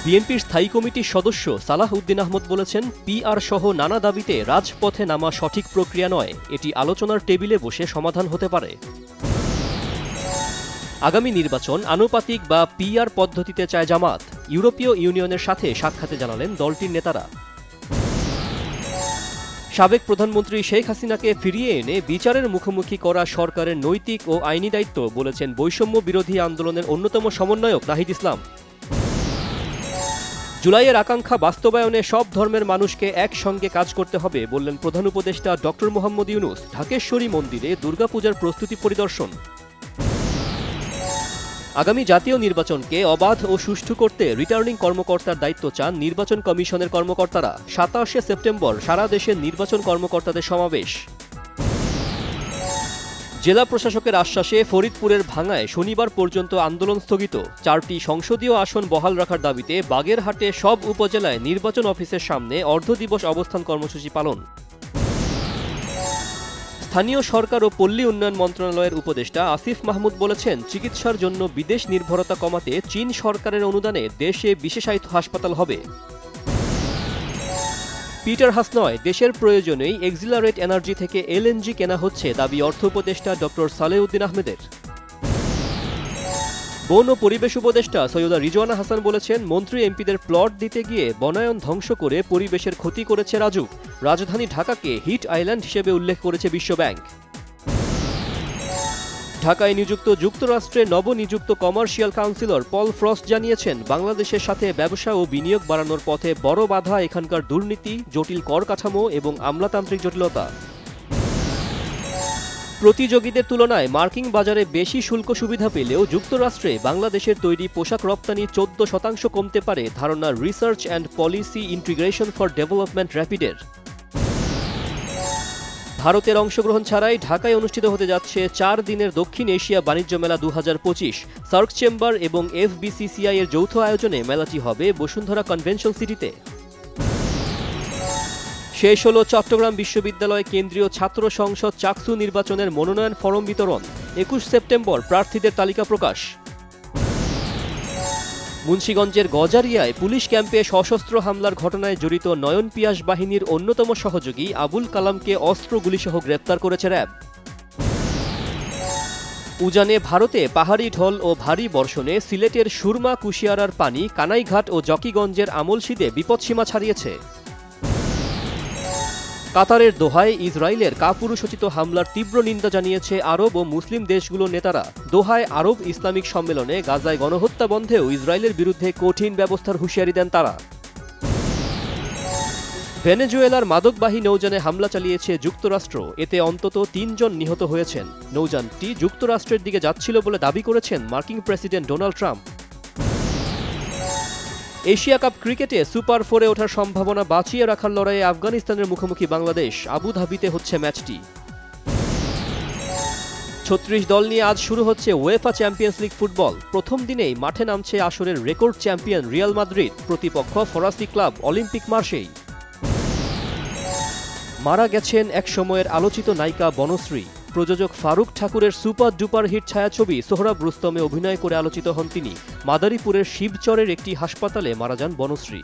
বিএনপির স্থায়ী কমিটির সদস্য সালাহ উদ্দিন আহমদ বলেছেন, পিআর সহ নানা দাবিতে রাজপথে নামা সঠিক প্রক্রিয়া নয়, এটি আলোচনার টেবিলে বসে সমাধান হতে পারে। আগামী নির্বাচন আনুপাতিক বা পিআর পদ্ধতিতে চায় জামাত, ইউরোপীয় ইউনিয়নের সাথে সাক্ষাতে জানালেন দলটির নেতারা। সাবেক প্রধানমন্ত্রী শেখ হাসিনাকে ফিরিয়ে এনে বিচারের মুখোমুখি করা সরকারের নৈতিক ও আইনি দায়িত্ব বলেছেন বৈষম্য বিরোধী আন্দোলনের অন্যতম সমন্বয়ক নাহিদ ইসলাম। জুলাইয়ের আকাঙ্ক্ষা বাস্তবায়নে সব ধর্মের মানুষকে একসঙ্গে কাজ করতে হবে বললেন প্রধান উপদেষ্টা ডক্টর মোহাম্মদ ইউনূস। ঢাকেশ্বরী মন্দিরে দুর্গাপূজার প্রস্তুতি পরিদর্শন। আগামী জাতীয় নির্বাচনকে অবাধ ও সুষ্ঠু করতে রিটার্নিং কর্মকর্তার দায়িত্ব চান নির্বাচন কমিশনের কর্মকর্তারা। 27শে সেপ্টেম্বর সারা দেশে নির্বাচন কর্মকর্তাদের সমাবেশ। জেলা প্রশাসকের আশ্বাসে ফরিদপুরের ভাঙ্গায় শনিবার পর্যন্ত আন্দোলন স্থগিত। 4টি সংসদীয় আসন বহাল রাখার দাবিতে বাগেরহাটে সব উপজেলায় নির্বাচন অফিসের সামনে অর্ধদিবস অবস্থান কর্মসূচি পালন। স্থানীয় সরকার ও পল্লী উন্নয়ন মন্ত্রণালয়ের উপদেষ্টা আসিফ মাহমুদ বলেছেন, চিকিৎসার জন্য বিদেশ নির্ভরতা কমাতে চীন সরকারের অনুদানে দেশে বিশেষায়িত হাসপাতাল হবে। পিটার হাস নয়, দেশের প্রয়োজনেই এক্সিলারেট এনার্জি থেকে এলএনজি কেনা হচ্ছে, দাবি অর্থ উপদেষ্টা ডক্টর সালেহ উদ্দিন আহমেদের। বন ও পরিবেশ উপদেষ্টা সৈয়দা রিজওয়ানা হাসান বলেছেন, মন্ত্রী এমপিদের প্লট দিতে গিয়ে বনায়ন ধ্বংস করে পরিবেশের ক্ষতি করেছে রাজুক। রাজধানী ঢাকাকে হিট আইল্যান্ড হিসেবে উল্লেখ করেছে বিশ্বব্যাংক। ঢাকায় নিযুক্ত যুক্তরাষ্ট্রের নবনিযুক্ত কমার্শিয়াল কাউন্সিলর পল ফ্রস্ট জানিয়েছেন, বাংলাদেশের সাথে ব্যবসা ও বিনিয়োগ বাড়ানোর পথে বড় বাধা এখানকার দুর্নীতি, জটিল কর কাঠামো এবং আমলাতান্ত্রিক জটিলতা। প্রতিযোগীদের তুলনায় মার্কিন বাজারে বেশি শুল্ক সুবিধা পেলেও যুক্তরাষ্ট্রে বাংলাদেশের তৈরি পোশাক রপ্তানি 14% কমতে পারে, ধারণা research and policy integration for development র্যাপিডের। ভারতের অংশগ্রহণ ছাড়াই ঢাকায় অনুষ্ঠিত হতে যাচ্ছে 4 দিনের দক্ষিণ এশিয়া বাণিজ্য মেলা 2025। সার্ক চেম্বার এবং এফবিসিসিআই এর যৌথ আয়োজনে মেলাটি হবে বসুন্ধরা কনভেনশন সিটিতে। শেষ হল চট্টগ্রাম বিশ্ববিদ্যালয় কেন্দ্রীয় ছাত্র সংসদ চাকসু নির্বাচনের মনোনয়ন ফরম বিতরণ। 21 সেপ্টেম্বর প্রার্থীদের তালিকা প্রকাশ। মুন্সিগঞ্জের গজারিয়ায় পুলিশ ক্যাম্পে সশস্ত্র হামলার ঘটনায় জড়িত নয়ন পিয়াস বাহিনীর অন্যতম সহযোগী আবুল কালামকে অস্ত্রগুলিসহ গ্রেপ্তার করেছে র্যাব। উজানে ভারতে পাহাড়ি ঢল ও ভারী বর্ষণে সিলেটের সুরমা কুশিয়ারার পানি কানাইঘাট ও জকিগঞ্জের আমলশিদে বিপদসীমা ছাড়িয়েছে। কাতারের দোহায় ইসরায়েলের কাপুরুষোচিত হামলার তীব্র নিন্দা জানিয়েছে আরব ও মুসলিম দেশগুলোর নেতারা। দোহায় আরব ইসলামিক সম্মেলনে গাজায় গণহত্যা বন্ধেও ইসরায়েলের বিরুদ্ধে কঠিন ব্যবস্থার হুঁশিয়ারি দেন তারা। ভেনেজুয়েলার মাদকবাহী নৌযানে হামলা চালিয়েছে যুক্তরাষ্ট্র, এতে অন্তত 3 জন নিহত হয়েছেন। নৌযানটি যুক্তরাষ্ট্রের দিকে যাচ্ছিল বলে দাবি করেছেন মার্কিন president Donald Trump. Asia cup ক্রিকেটে সুপার 4-এ ওঠার সম্ভাবনা বাঁচিয়ে রাখার লড়াইয়ে আফগানিস্তানের মুখোমুখি বাংলাদেশ। আবুধাবিতে হচ্ছে ম্যাচটি। 36 দল নিয়ে আজ শুরু হচ্ছে উয়েফা চ্যাম্পিয়ন্স লিগ ফুটবল। প্রথম দিনেই মাঠে নামছে আসরের রেকর্ড চ্যাম্পিয়ন রিয়াল মাদ্রিদ, প্রতিপক্ষ ফরাসি ক্লাব অলিম্পিক মার্শেই। মারা গেছেন এক সময়ের আলোচিত নায়িকা বনশ্রী। প্রযোজক ফারুক ঠাকুরের সুপার ডুপার হিট ছায়াছবি সোহরাব রুস্তমে অভিনয় করে আলোচিত হন তিনি। মাদারীপুরের শিবচরের একটি হাসপাতালে মারা যান বনশ্রী।